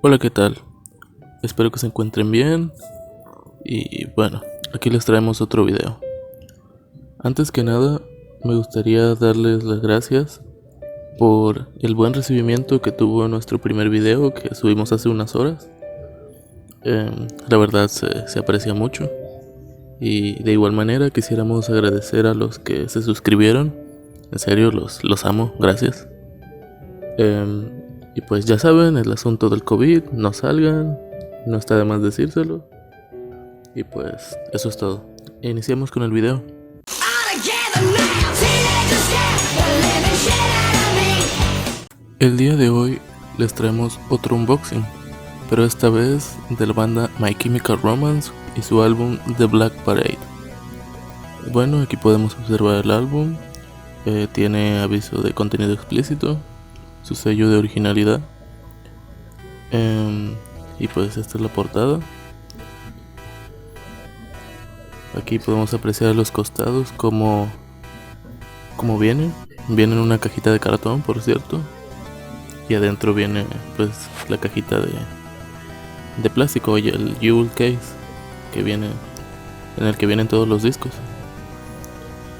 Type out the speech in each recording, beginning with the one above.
Hola, ¿qué tal? Espero que se encuentren bien. Y bueno, aquí les traemos otro video. Antes que nada, me gustaría darles las gracias por el buen recibimiento que tuvo nuestro primer video que subimos hace unas horas. La verdad se aprecia mucho. Y de igual manera quisiéramos agradecer a los que se suscribieron. En serio, los amo, gracias. Y pues ya saben, el asunto del COVID, no salgan, no está de más decírselo. Y pues eso es todo. Iniciamos con el video. El día de hoy les traemos otro unboxing, pero esta vez de la banda My Chemical Romance y su álbum The Black Parade. Bueno, aquí podemos observar el álbum. Tiene aviso de contenido explícito, su sello de originalidad. Y pues esta es la portada. Aquí podemos apreciar los costados como vienen. Viene en una cajita de cartón, por cierto. Y adentro viene pues la cajita de plástico y el jewel case que viene, en el que vienen todos los discos.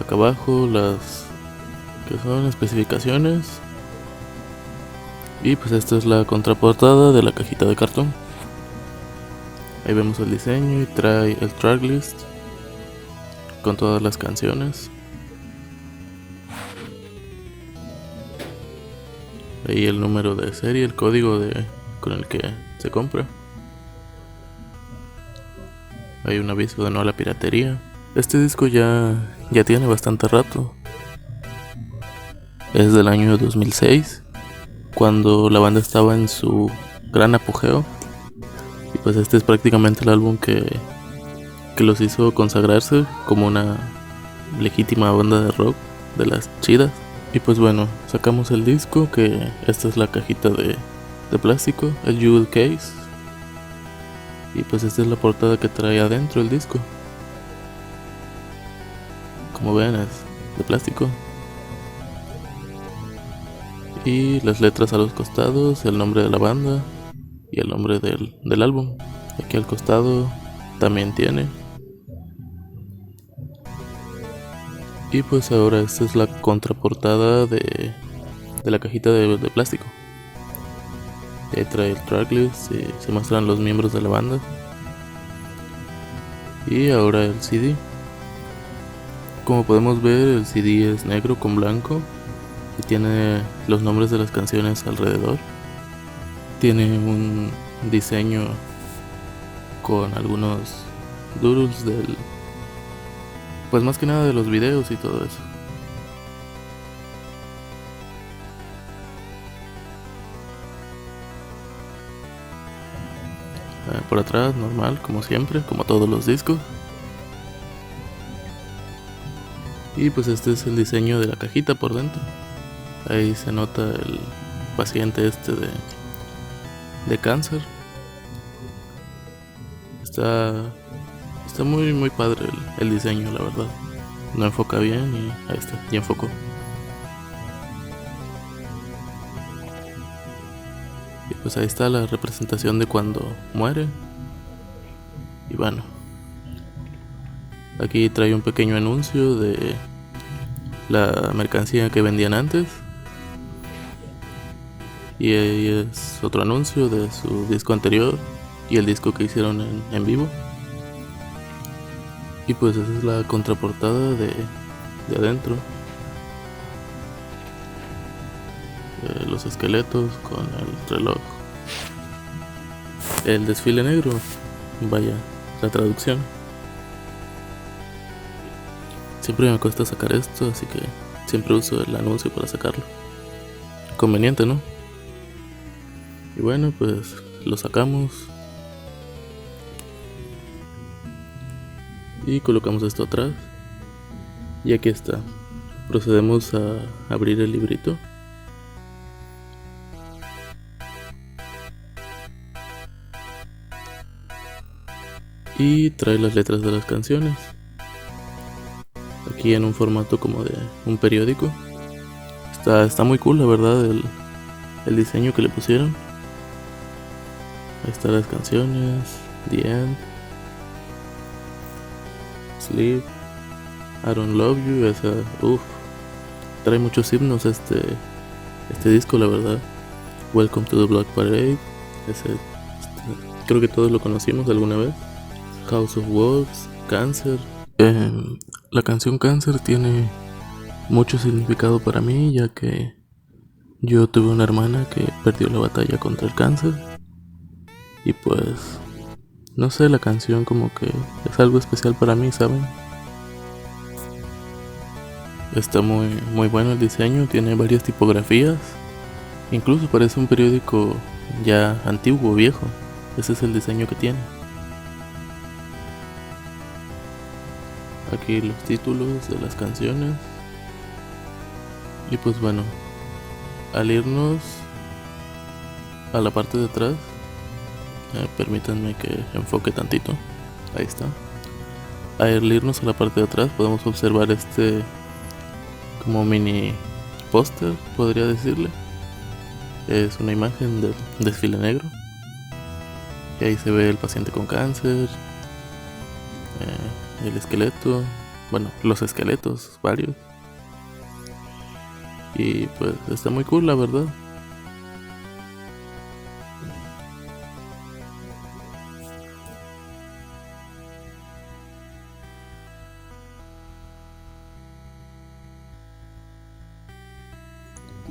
Acá abajo las que son especificaciones. Y pues esta es la contraportada de la cajita de cartón. Ahí vemos el diseño y trae el tracklist con todas las canciones. Ahí el número de serie, el código con el que se compra. Hay un aviso de no a la piratería. Este disco ya tiene bastante rato. Es del año 2006, cuando la banda estaba en su gran apogeo. Y pues este es prácticamente el álbum que los hizo consagrarse como una legítima banda de rock de las chidas. Y pues bueno, sacamos el disco, que esta es la cajita de plástico, el jewel case. Y pues esta es la portada que trae adentro el disco. Como ven, es de plástico. Y las letras a los costados, el nombre de la banda y el nombre del álbum. Aquí al costado también tiene. Y pues ahora esta es la contraportada de la cajita de plástico. Y ahí trae el tracklist y se muestran los miembros de la banda. Y ahora el CD. Como podemos ver, el CD es negro con blanco y tiene los nombres de las canciones alrededor. Tiene un diseño con algunos doodles pues más que nada de los videos y todo eso. Por atrás, normal, como siempre, como todos los discos. Y pues este es el diseño de la cajita por dentro. Ahí se nota el paciente de cáncer. Está muy padre el diseño, la verdad. No enfoca bien y ahí está, ya enfocó. Y pues ahí está la representación de cuando muere. Y bueno, aquí trae un pequeño anuncio de la mercancía que vendían antes. Y ahí es otro anuncio de su disco anterior y el disco que hicieron en vivo. Y pues esa es la contraportada de adentro. Los esqueletos con el reloj. El desfile negro, vaya, la traducción. Siempre me cuesta sacar esto, así que siempre uso el anuncio para sacarlo. Conveniente, ¿no? Y bueno, pues lo sacamos. Y colocamos esto atrás. Y aquí está. Procedemos a abrir el librito. Y trae las letras de las canciones. Aquí en un formato como de un periódico. Está muy cool, la verdad, el diseño que le pusieron. Ahí están las canciones. The End, Sleep, I Don't Love You. Esa, trae muchos himnos este disco, la verdad. Welcome to the Black Parade. Ese, creo que todos lo conocimos alguna vez. House of Wolves, Cáncer. La canción Cáncer tiene mucho significado para mí, ya que yo tuve una hermana que perdió la batalla contra el cáncer. Y pues, no sé, la canción como que es algo especial para mí, ¿saben? Está muy bueno el diseño, tiene varias tipografías. Incluso parece un periódico ya antiguo, viejo. Ese es el diseño que tiene. Aquí los títulos de las canciones. Y pues bueno, al irnos a la parte de atrás, permítanme que enfoque tantito. Ahí está. Al irnos a la parte de atrás podemos observar este como mini póster, podría decirle. Es una imagen del desfile negro. Y ahí se ve el paciente con cáncer, el esqueleto, bueno, los esqueletos, varios. Y pues está muy cool, la verdad.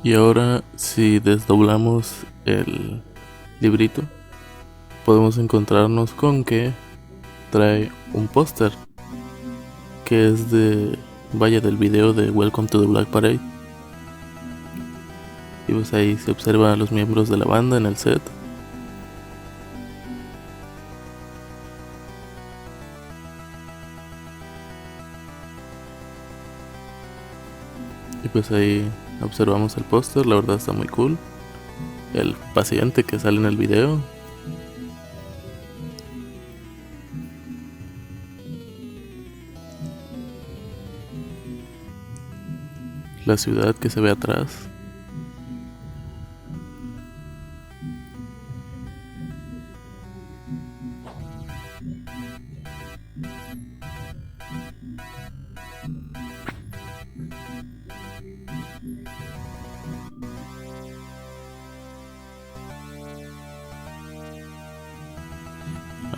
Y ahora, si desdoblamos el librito, podemos encontrarnos con que trae un póster que es del video de Welcome to the Black Parade. Y pues ahí se observan a los miembros de la banda en el set. Y pues ahí observamos el póster, la verdad está muy cool. El paciente que sale en el video. La ciudad que se ve atrás.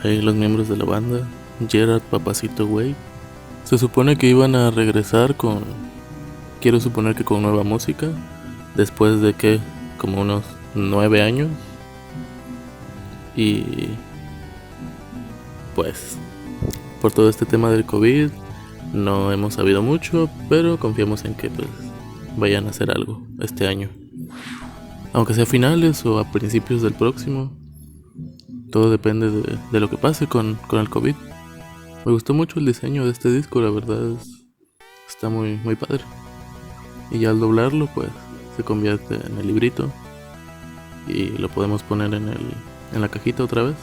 Ahí los miembros de la banda, Gerard, Papacito Way. Se supone que iban a regresar quiero suponer que con nueva música, después de que, como unos 9 años. Y pues, por todo este tema del COVID, no hemos sabido mucho, pero confiamos en que pues vayan a hacer algo este año. Aunque sea a finales o a principios del próximo. Todo depende de lo que pase con el COVID. Me gustó mucho el diseño de este disco, la verdad está muy padre. Y ya al doblarlo pues se convierte en el librito. Y lo podemos poner en la cajita otra vez.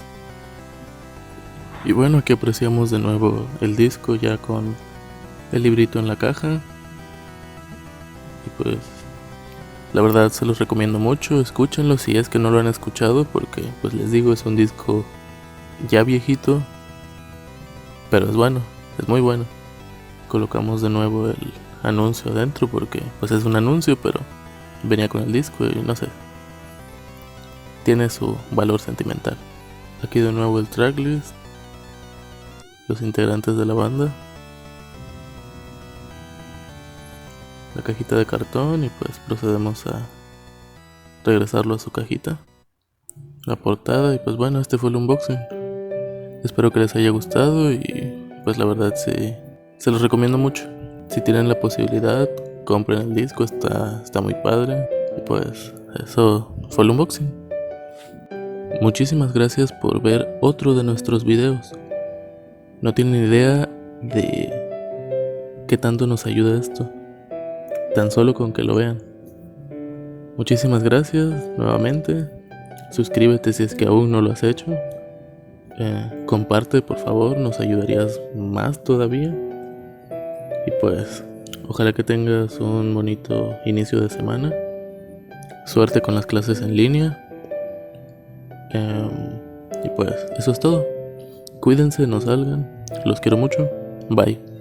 Y bueno, aquí apreciamos de nuevo el disco ya con el librito en la caja. Y pues la verdad se los recomiendo mucho, escúchenlo si es que no lo han escuchado, porque pues les digo, es un disco ya viejito, pero es bueno, es muy bueno. Colocamos de nuevo el anuncio adentro porque pues es un anuncio, pero venía con el disco y no sé, tiene su valor sentimental. Aquí de nuevo el tracklist, los integrantes de la banda, la cajita de cartón y pues procedemos a regresarlo a su cajita, la portada. Y pues bueno, este fue el unboxing. Espero que les haya gustado y pues la verdad sí, se los recomiendo mucho. Si tienen la posibilidad, compren el disco, está muy padre. Y pues eso fue el unboxing. Muchísimas gracias por ver otro de nuestros videos. No tienen idea de qué tanto nos ayuda esto, tan solo con que lo vean. Muchísimas gracias nuevamente. Suscríbete si es que aún no lo has hecho. Comparte por favor, nos ayudarías más todavía. Y pues ojalá que tengas un bonito inicio de semana. Suerte con las clases en línea. pues eso es todo. Cuídense, no salgan. Los quiero mucho. Bye.